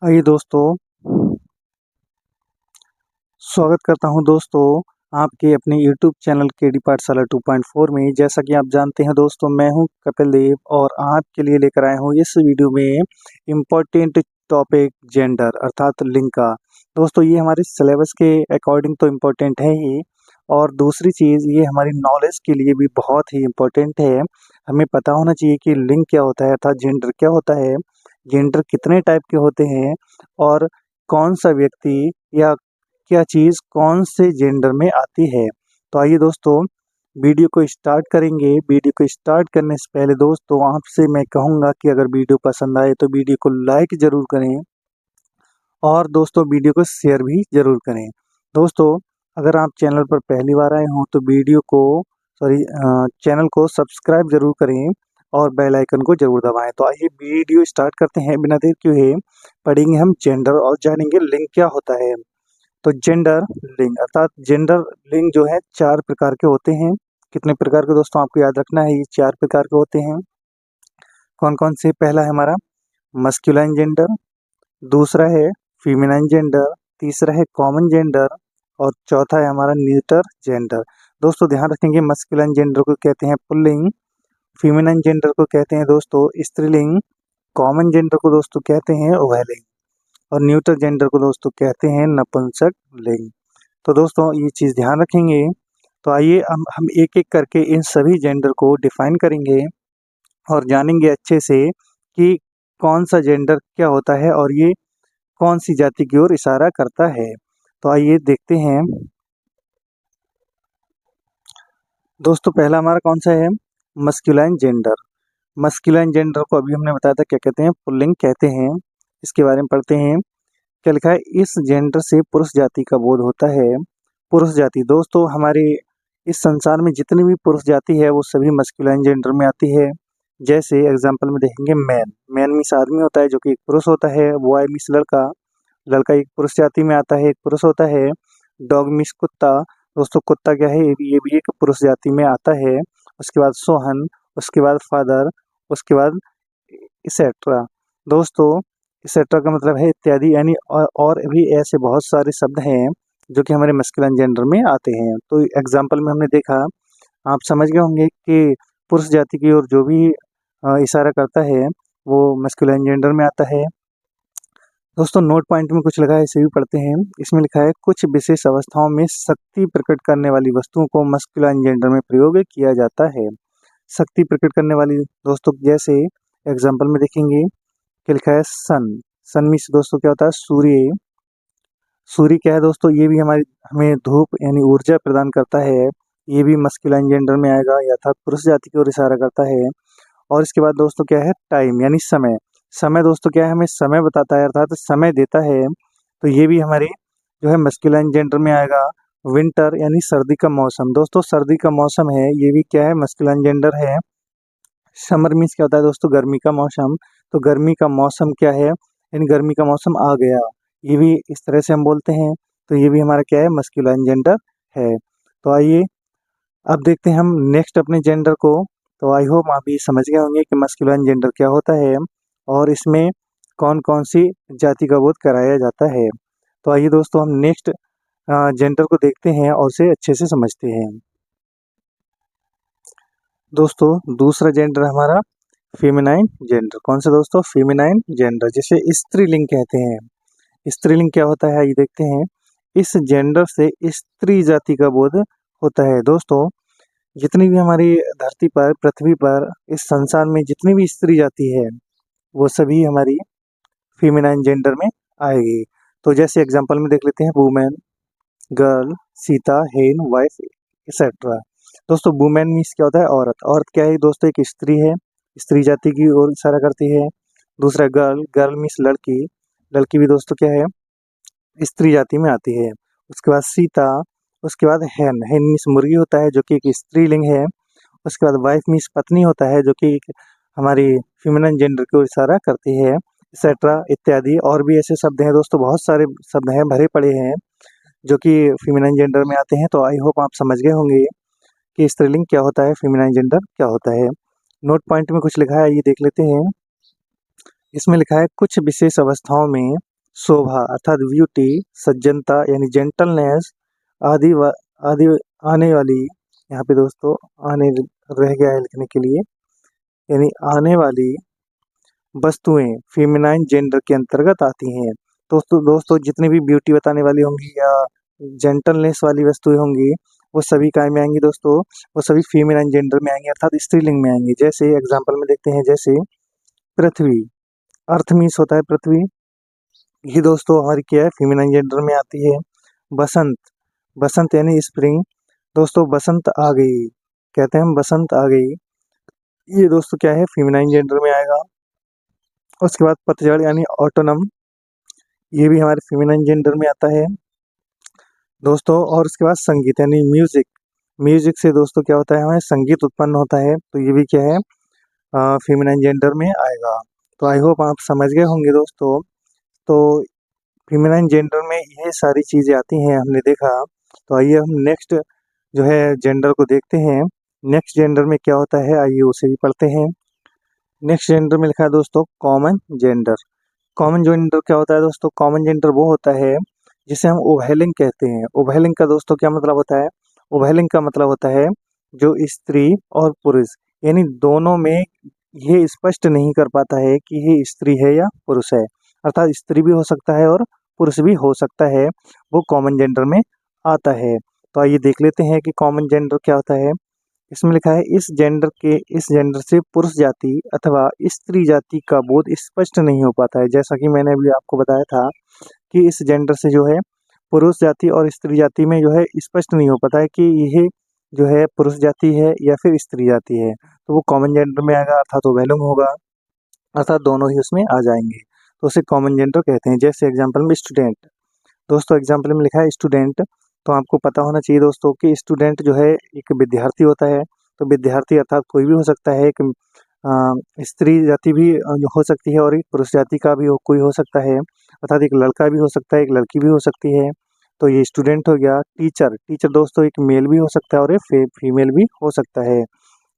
आइए दोस्तों, स्वागत करता हूं दोस्तों आपके अपने यूट्यूब चैनल केडी पाठशाला 2.4 में। जैसा कि आप जानते हैं दोस्तों, मैं हूं कपिल देव और आपके लिए लेकर आया हूं इस वीडियो में इम्पोर्टेंट टॉपिक जेंडर अर्थात लिंग का। दोस्तों ये हमारे सिलेबस के अकॉर्डिंग तो इम्पोर्टेंट है ही, और दूसरी चीज़ ये हमारी नॉलेज के लिए भी बहुत ही इम्पोर्टेंट है। हमें पता होना चाहिए कि लिंग क्या होता है अर्थात जेंडर क्या होता है, जेंडर कितने टाइप के होते हैं और कौन सा व्यक्ति या क्या चीज़ कौन से जेंडर में आती है। तो आइए दोस्तों वीडियो को स्टार्ट करेंगे। वीडियो को स्टार्ट करने से पहले दोस्तों आपसे मैं कहूँगा कि अगर वीडियो पसंद आए तो वीडियो को लाइक ज़रूर करें और दोस्तों वीडियो को शेयर भी ज़रूर करें। दोस्तों अगर आप चैनल पर पहली बार आए हों तो चैनल को सब्सक्राइब ज़रूर करें और बेल आइकन को ज़रूर दबाएं। तो आइए वीडियो स्टार्ट करते हैं, बिना देर किए हुए पढ़ेंगे हम जेंडर और जानेंगे लिंग क्या होता है। तो जेंडर लिंग अर्थात जेंडर लिंग जो है 4 प्रकार के होते हैं। कितने प्रकार के दोस्तों आपको याद रखना है, ये 4 प्रकार के होते हैं। कौन-कौन से? पहला है हमारा मस्कुलाइन जेंडर, दूसरा है फीमेनाइन जेंडर, तीसरा है कॉमन जेंडर और चौथा है हमारा न्यूटर जेंडर। दोस्तों ध्यान रखेंगे, मस्कुलाइन जेंडर को कहते हैं पुल्लिंग, फीमेनाइन जेंडर को कहते हैं दोस्तों स्त्रीलिंग, कॉमन जेंडर को दोस्तों कहते हैं उभयलिंग और न्यूटर जेंडर को दोस्तों कहते हैं नपुंसक लिंग। तो दोस्तों ये चीज़ ध्यान रखेंगे। तो आइए हम एक-एक करके इन सभी जेंडर को डिफ़ाइन करेंगे और जानेंगे अच्छे से कि कौन-सा जेंडर क्या होता है और ये कौन-सी जाति की ओर इशारा करता है। तो आइए देखते हैं। दोस्तों पहला हमारा कौन-सा है? Masculine gender. मस्कुलाइन जेंडर को अभी हमने बताया था क्या कहते हैं? पुल्लिंग कहते हैं। इसके बारे में पढ़ते हैं। क्या लिखा है? इस जेंडर से पुरुष जाति का बोध होता है। पुरुष जाति दोस्तों हमारे इस संसार में जितनी भी पुरुष जाति है वो सभी मस्कुलाइन जेंडर में आती है। जैसे एग्जांपल में देखेंगे मैन। मैन मीन्स आदमी होता है जो कि एक पुरुष होता है। बॉय मीन्स लड़का। लड़का एक पुरुष जाति में आता है, एक पुरुष होता है। डॉग मीन्स कुत्ता। दोस्तों कुत्ता क्या है? ये भी एक पुरुष जाति में आता है। उसके बाद सोहन, उसके बाद फादर, उसके बाद एक्सेट्रा। दोस्तों एक्सेट्रा का मतलब है इत्यादि, यानी और भी ऐसे बहुत सारे शब्द हैं जो कि हमारे मस्कुलाइन जेंडर में आते हैं। तो एग्जाम्पल में हमने देखा, आप समझ गए होंगे कि पुरुष जाति की ओर जो भी इशारा करता है वो मस्कुलाइन जेंडर में आता है। दोस्तों नोट पॉइंट में कुछ लगा है, इसे भी पढ़ते हैं। इसमें लिखा है कुछ विशेष अवस्थाओं में शक्ति प्रकट करने वाली वस्तुओं को मस्कुलाइन जेंडर में प्रयोग किया जाता है। शक्ति प्रकट करने वाली दोस्तों जैसे एग्जाम्पल में देखेंगे क्या लिखा है? सन। सन मीन्स दोस्तों क्या होता है? सूर्य। सूर्य क्या है दोस्तों? ये भी हमें धूप यानी ऊर्जा प्रदान करता है। ये भी मस्कुलाइन जेंडर में आएगा, अर्थात पुरुष जाति की ओर इशारा करता है। और इसके बाद दोस्तों क्या है? टाइम यानी समय। समय दोस्तों क्या है? हमें समय बताता है अर्थात समय देता है। तो ये भी हमारे जो है मस्कुलाइन जेंडर में आएगा। विंटर यानी सर्दी का मौसम। दोस्तों सर्दी का मौसम है, ये भी क्या है? मस्कुलाइन जेंडर है। समर मीन्स क्या होता है दोस्तों? गर्मी का मौसम। तो गर्मी का मौसम क्या है? यानी गर्मी का मौसम आ गया। ये भी इस तरह से हम बोलते हैं। तो ये भी हमारा क्या है? मस्कुलाइन जेंडर है। तो आइए अब देखते हैं हम नेक्स्ट अपने जेंडर को। तो आई होप आप ये समझ गए होंगे कि मस्कुलाइन जेंडर क्या होता है और इसमें कौन-कौन सी जाति का बोध कराया जाता है। तो आइए दोस्तों हम नेक्स्ट जेंडर को देखते हैं और उसे अच्छे से समझते हैं। दोस्तों दूसरा जेंडर हमारा फेमिनाइन जेंडर। कौन सा दोस्तों? फेमिनाइन जेंडर, जिसे स्त्रीलिंग कहते हैं। स्त्रीलिंग क्या होता है आइए देखते हैं। इस जेंडर से स्त्री जाति का बोध होता है। दोस्तों जितनी भी हमारी धरती पर, पृथ्वी पर, इस संसार में जितनी भी स्त्री जाति है वो सभी हमारी फेमिनाइन जेंडर में आएगी। तो जैसे एग्जांपल में देख लेते हैं वुमेन, गर्ल, सीता, हेन, वाइफ एक्सेट्रा। दोस्तों वुमेन मीन्स क्या होता है? औरत। औरत क्या है दोस्तों? एक स्त्री है, स्त्री जाति की ओर इशारा करती है। दूसरा गर्ल, गर्ल मीन्स लड़की। लड़की भी दोस्तों क्या है? स्त्री जाति में आती है। उसके बाद सीता, उसके बाद हेन। हेन मीन्स मुर्गी होता है जो कि एक स्त्रीलिंग है। उसके बाद वाइफ मीन्स पत्नी होता है जो कि एक हमारी फीमेल जेंडर को इशारा करती है, एक्सेट्रा इत्यादि। और भी ऐसे शब्द हैं दोस्तों, बहुत सारे शब्द हैं, भरे पड़े हैं जो कि फीमेल जेंडर में आते हैं। तो आई होप आप समझ गए होंगे कि स्त्रीलिंग क्या होता है, फीमेल जेंडर क्या होता है। नोट पॉइंट में कुछ लिखा है, ये देख लेते हैं। इसमें लिखा है कुछ विशेष अवस्थाओं में शोभा अर्थात ब्यूटी, सज्जनता यानी जेंटलनेस, आदि आदि आने वाली, यहाँ पे दोस्तों आने रह गया है लिखने के लिए, यानी आने वाली वस्तुएं फेमिनाइन जेंडर के अंतर्गत आती हैं। दोस्तों जितनी भी ब्यूटी बताने वाली होंगी या जेंटलनेस वाली वस्तुएं होंगी, वो सभी काय में आएंगी दोस्तों, वो सभी फेमिनाइन जेंडर में आएंगी अर्थात स्त्रीलिंग में आएंगी। जैसे एग्जाम्पल में देखते हैं, जैसे पृथ्वी, अर्थ मीन्स होता है पृथ्वी, ये दोस्तों हमारी क्या है, फेमिनाइन जेंडर में आती है। बसंत, बसंत यानी स्प्रिंग, दोस्तों बसंत आ गई, कहते हैं हम बसंत आ गई, ये दोस्तों क्या है, फेमिनाइन जेंडर में आएगा। उसके बाद पतझड़ यानी ऑटोनम, ये भी हमारे फेमिनाइन जेंडर में आता है दोस्तों। और उसके बाद संगीत यानी म्यूजिक, म्यूजिक से दोस्तों क्या होता है, हमें संगीत उत्पन्न होता है, तो ये भी क्या है, फेमिनाइन जेंडर में आएगा। तो आई होप आप समझ गए होंगे दोस्तों। तो फेमिनाइन जेंडर में ये सारी चीज़ें आती हैं, हमने देखा। तो आइए हम नेक्स्ट जो है जेंडर को देखते हैं। नेक्स्ट जेंडर में क्या होता है, आइए उसे भी पढ़ते हैं। नेक्स्ट जेंडर में लिखा है दोस्तों कॉमन जेंडर। कॉमन जेंडर क्या होता है दोस्तों, कॉमन जेंडर वो होता है जिसे हम उभयलिंग कहते हैं। उभयलिंग का दोस्तों क्या मतलब होता है, उभयलिंग का मतलब होता है जो स्त्री और पुरुष यानी दोनों में ये स्पष्ट नहीं कर पाता है कि ये स्त्री है या पुरुष है, अर्थात स्त्री भी हो सकता है और पुरुष भी हो सकता है, वो कॉमन जेंडर में आता है। तो आइए देख लेते हैं कि कॉमन जेंडर क्या होता है। इसमें लिखा है इस जेंडर से पुरुष जाति अथवा स्त्री जाति का बोध स्पष्ट नहीं हो पाता है। जैसा कि मैंने अभी आपको बताया था कि इस जेंडर से जो है पुरुष जाति और स्त्री जाति में जो है स्पष्ट नहीं हो पाता है कि यह जो है पुरुष जाति है या फिर स्त्री जाति है, तो वो कॉमन जेंडर में आएगा अर्थात वो वैल्यूम होगा, अर्थात दोनों ही उसमें आ जाएंगे, तो उसे कॉमन जेंडर कहते हैं। जैसे एग्जाम्पल में स्टूडेंट, दोस्तों एग्जाम्पल में लिखा है स्टूडेंट, तो आपको पता होना चाहिए दोस्तों कि स्टूडेंट जो है एक विद्यार्थी होता है। तो विद्यार्थी अर्थात कोई भी हो सकता है, एक स्त्री जाति भी हो सकती है और एक पुरुष जाति का भी कोई हो सकता है, अर्थात एक लड़का भी हो सकता है, एक लड़की भी हो सकती है। तो ये स्टूडेंट हो गया। टीचर, टीचर दोस्तों एक मेल भी हो सकता है और एक फीमेल भी हो सकता है।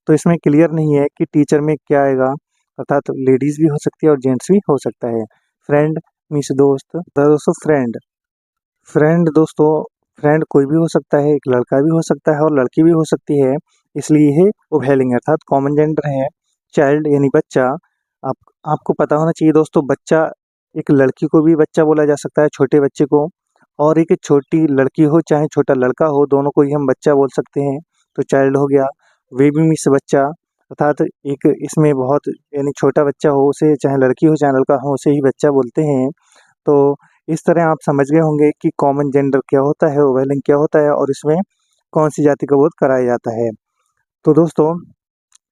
तो इसमें क्लियर नहीं है कि टीचर में क्या आएगा, अर्थात लेडीज भी हो सकती है और जेंट्स भी हो सकता है। फ्रेंड मीन्स दोस्त, तो दोस्तों फ्रेंड, फ्रेंड दोस्तों फ्रेंड कोई भी हो सकता है, एक लड़का भी हो सकता है और लड़की भी हो सकती है, इसलिए ये उभयलिंग अर्थात कॉमन जेंडर है। चाइल्ड यानी बच्चा, आप आपको पता होना चाहिए दोस्तों, बच्चा एक लड़की को भी बच्चा बोला जा सकता है, छोटे बच्चे को, और एक छोटी लड़की हो चाहे छोटा लड़का हो, दोनों को ही हम बच्चा बोल सकते हैं। तो चाइल्ड हो गया। बेबी मीन्स बच्चा, अर्थात एक इसमें बहुत यानी छोटा बच्चा हो, उसे चाहे लड़की हो चाहे लड़का हो, उसे ही बच्चा बोलते हैं। तो इस तरह आप समझ गए होंगे कि कॉमन जेंडर क्या होता है, उभयलिंग क्या होता है और इसमें कौन सी जाति का बोध कराया जाता है। तो दोस्तों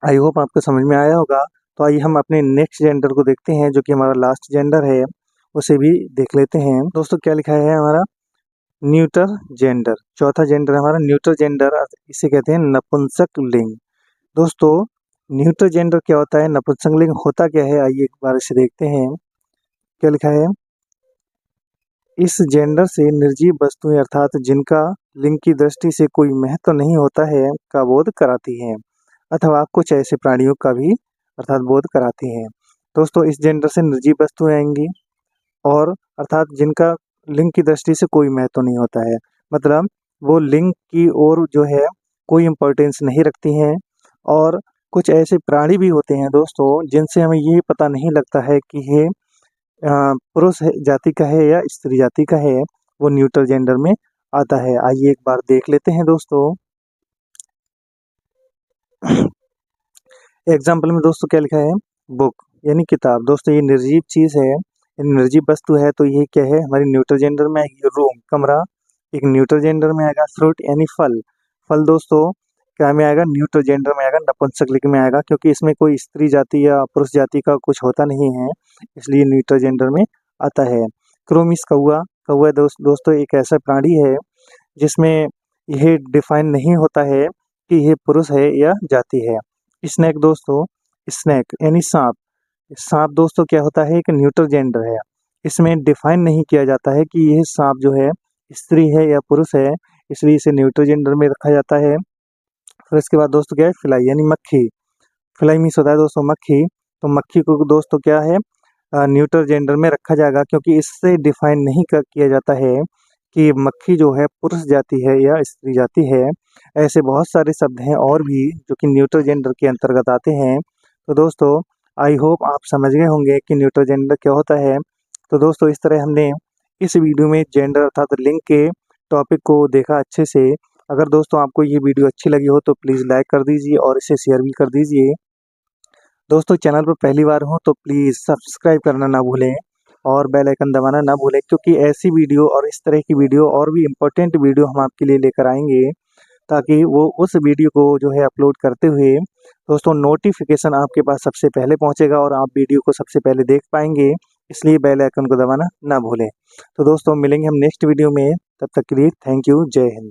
आई होप आपको समझ में आया होगा। तो आइए हम अपने नेक्स्ट जेंडर को देखते हैं जो कि हमारा लास्ट जेंडर है, उसे भी देख लेते हैं। दोस्तों क्या लिखा है हमारा, न्यूटर जेंडर, चौथा जेंडर हमारा न्यूटर जेंडर, इसे कहते हैं नपुंसक लिंग। दोस्तों न्यूटर जेंडर क्या होता है, नपुंसक लिंग होता क्या है, आइए एक बार इसे देखते हैं। क्या लिखा है, इस जेंडर से निर्जीव वस्तुएं अर्थात जिनका लिंग की दृष्टि से कोई महत्व नहीं होता है का बोध कराती हैं, अथवा कुछ ऐसे प्राणियों का भी अर्थात बोध कराती हैं। दोस्तों इस जेंडर से निर्जीव वस्तुएं आएंगी और अर्थात जिनका लिंग की दृष्टि से कोई महत्व नहीं होता है, मतलब वो लिंग की ओर जो है कोई इम्पोर्टेंस नहीं रखती हैं। और कुछ ऐसे प्राणी भी होते हैं दोस्तों जिनसे हमें ये पता नहीं लगता है कि ये पुरुष जाति का है या स्त्री जाति का है, वो न्यूट्रल जेंडर में आता है। आइए एक बार देख लेते हैं दोस्तों। एग्जाम्पल में दोस्तों क्या लिखा है, बुक यानी किताब, दोस्तों ये निर्जीव चीज है, ये निर्जीव वस्तु है, तो ये क्या है हमारी न्यूट्रल जेंडर में आएगी। रूम कमरा एक न्यूट्रल जेंडर में आएगा। फ्रूट यानी फल, फल दोस्तों क्या में आएगा, न्यूट्रल जेंडर में आएगा, नपुंसक लिंग में आएगा, क्योंकि इसमें कोई स्त्री जाति या पुरुष जाति का कुछ होता नहीं है, इसलिए न्यूट्रल जेंडर में आता है। क्रोमिस कौआ, कौआ दोस्तों एक ऐसा प्राणी है जिसमें यह डिफाइन नहीं होता है कि यह पुरुष है या जाति है। स्नैक दोस्तों, स्नैक यानी सांप, सांप दोस्तों क्या होता है, एक न्यूट्रल जेंडर है, इसमें डिफाइन नहीं किया जाता है कि यह सांप जो है स्त्री है या पुरुष है, इसलिए इसे न्यूट्रल जेंडर में रखा जाता है। फिर इसके बाद दोस्तों क्या है, फिलाई यानी मक्खी, फिलाई मीन्स होता है दोस्तों मक्खी, तो मक्खी को दोस्तों क्या है न्यूट्रल जेंडर में रखा जाएगा, क्योंकि इससे डिफाइन नहीं किया जाता है कि मक्खी जो है पुरुष जाति है या स्त्री जाति है। ऐसे बहुत सारे शब्द हैं और भी जो कि न्यूट्रल जेंडर के अंतर्गत आते हैं। तो दोस्तों आई होप आप समझ गए होंगे कि न्यूट्रल जेंडर क्या होता है। तो दोस्तों इस तरह हमने इस वीडियो में जेंडर अर्थात लिंग के टॉपिक को देखा अच्छे से। अगर दोस्तों आपको ये वीडियो अच्छी लगी हो तो प्लीज़ लाइक कर दीजिए और इसे शेयर भी कर दीजिए। दोस्तों चैनल पर पहली बार हो तो प्लीज़ सब्सक्राइब करना ना भूलें और बेल आइकन दबाना ना भूलें, क्योंकि ऐसी वीडियो और इस तरह की वीडियो और भी इम्पोर्टेंट वीडियो हम आपके लिए लेकर आएंगे, ताकि वो उस वीडियो को जो है अपलोड करते हुए दोस्तों नोटिफिकेशन आपके पास सबसे पहले पहुंचेगा और आप वीडियो को सबसे पहले देख पाएंगे। इसलिए बेल आइकन को दबाना ना भूलें। तो दोस्तों मिलेंगे हम नेक्स्ट वीडियो में, तब तक के लिए थैंक यू, जय हिंद।